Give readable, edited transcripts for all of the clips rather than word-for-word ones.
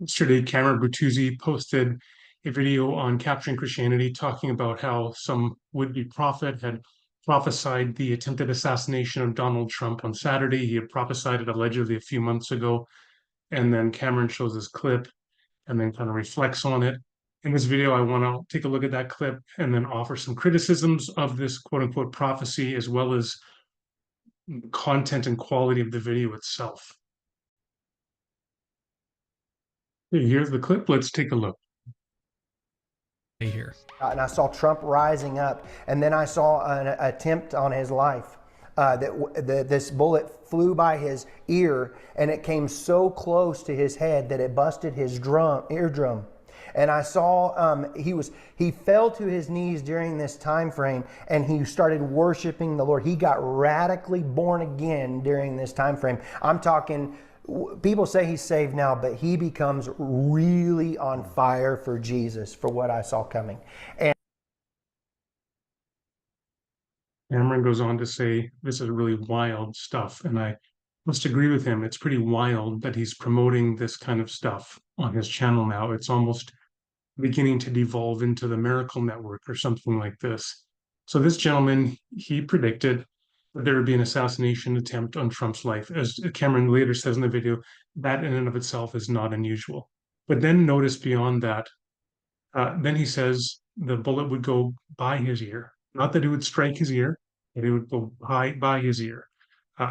Yesterday, Cameron Bertuzzi posted a video on capturing Christianity, talking about how some would-be prophet had prophesied the attempted assassination of Donald Trump on Saturday. He had prophesied it allegedly a few months ago, and then Cameron shows this clip and then kind of reflects on it. In this video, I want to take a look at that clip and then offer some criticisms of this quote-unquote prophecy, as well as the content and quality of the video itself. Here's the clip. Let's take a look. Here. And I saw Trump rising up, and then I saw an attempt on his life. This bullet flew by his ear, and it came so close to his head that it busted his eardrum. And I saw he fell to his knees during this time frame, and he started worshiping the Lord. He got radically born again during this time frame. I'm talking. People say he's saved now, but he becomes really on fire for Jesus, for what I saw coming. And Cameron goes on to say this is really wild stuff, and I must agree with him. It's pretty wild that he's promoting this kind of stuff on his channel now. It's almost beginning to devolve into the Miracle Network or something like this. So this gentleman, he predicted that there would be an assassination attempt on Trump's life. As Cameron later says in the video, that in and of itself is not unusual. But then notice beyond that, then he says the bullet would go by his ear. Not that it would strike his ear, but it would go by his ear.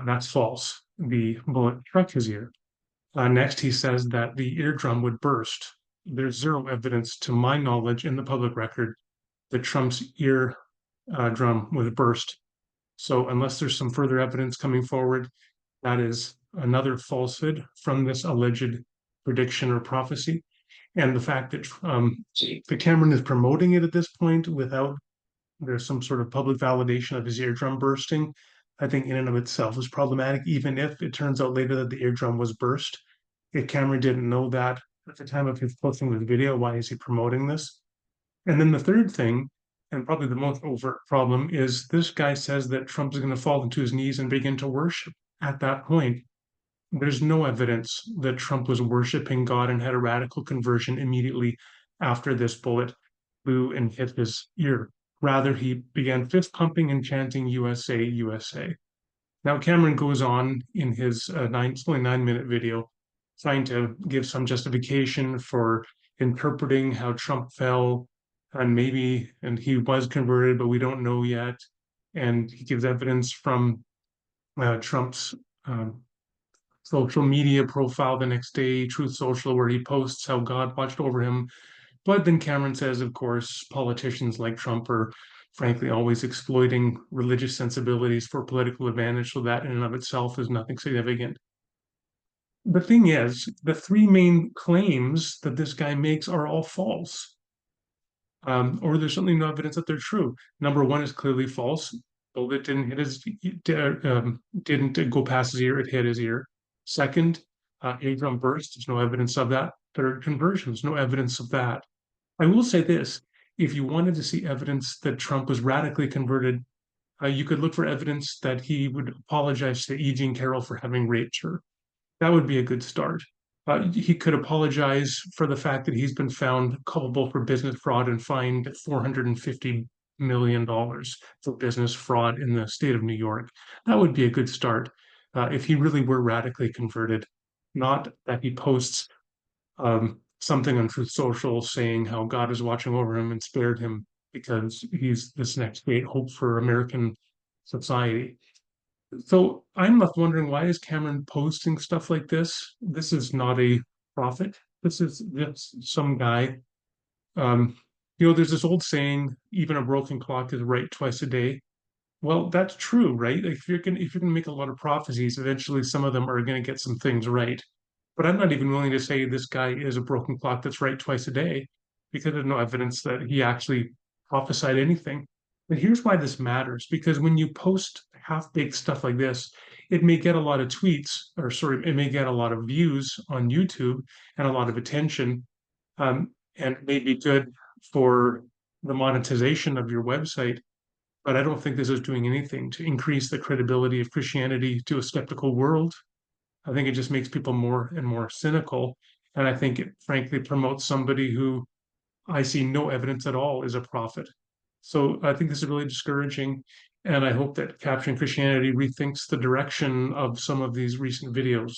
That's false. The bullet struck his ear. Next, he says that the eardrum would burst. There's zero evidence, to my knowledge, in the public record that Trump's ear drum was burst. So unless there's some further evidence coming forward, that is another falsehood from this alleged prediction or prophecy. And the fact that the Cameron is promoting it at this point without there's some sort of public validation of his eardrum bursting, I think in and of itself is problematic, even if it turns out later that the eardrum was burst. If Cameron didn't know that at the time of his posting the video, why is he promoting this? And then the third thing, and probably the most overt problem, is this guy says that Trump is going to fall into his knees and begin to worship. At that point, there's no evidence that Trump was worshiping God and had a radical conversion immediately after this bullet flew and hit his ear. Rather, he began fist pumping and chanting USA, USA. Now, Cameron goes on in his only 9-minute video, trying to give some justification for interpreting how Trump fell, and he was converted, but we don't know yet. And he gives evidence from Trump's social media profile the next day, Truth Social, where he posts how God watched over him. But then Cameron says, of course, politicians like Trump are frankly always exploiting religious sensibilities for political advantage, so that in and of itself is nothing significant. The thing is, the three main claims that this guy makes are all false, or there's certainly no evidence that they're true. Number one is clearly false. Bullet didn't go past his ear; it hit his ear. Second, eardrum burst. There's no evidence of that. Third, conversions. No evidence of that. I will say this: if you wanted to see evidence that Trump was radically converted, you could look for evidence that he would apologize to E. Jean Carroll for having raped her. That would be a good start. He could apologize for the fact that he's been found culpable for business fraud and fined $450 million for business fraud in the state of New York. That would be a good start if he really were radically converted, not that he posts something on Truth Social saying how God is watching over him and spared him because he's this next great hope for American society. So I'm left wondering, why is Cameron posting stuff like this? This is not a prophet. This is just some guy. Um, there's this old saying, even a broken clock is right twice a day. Well, that's true, right? Like if you're gonna make a lot of prophecies, eventually some of them are gonna get some things right. But I'm not even willing to say this guy is a broken clock that's right twice a day, because there's no evidence that he actually prophesied anything. But here's why this matters, because when you post half-baked stuff like this, it may get a lot of tweets, or sorry, it may get a lot of views on YouTube and a lot of attention, and may be good for the monetization of your website. But I don't think this is doing anything to increase the credibility of Christianity to a skeptical world. I think it just makes people more and more cynical. And I think it frankly promotes somebody who I see no evidence at all is a prophet. So I think this is really discouraging. And I hope that Capturing Christianity rethinks the direction of some of these recent videos.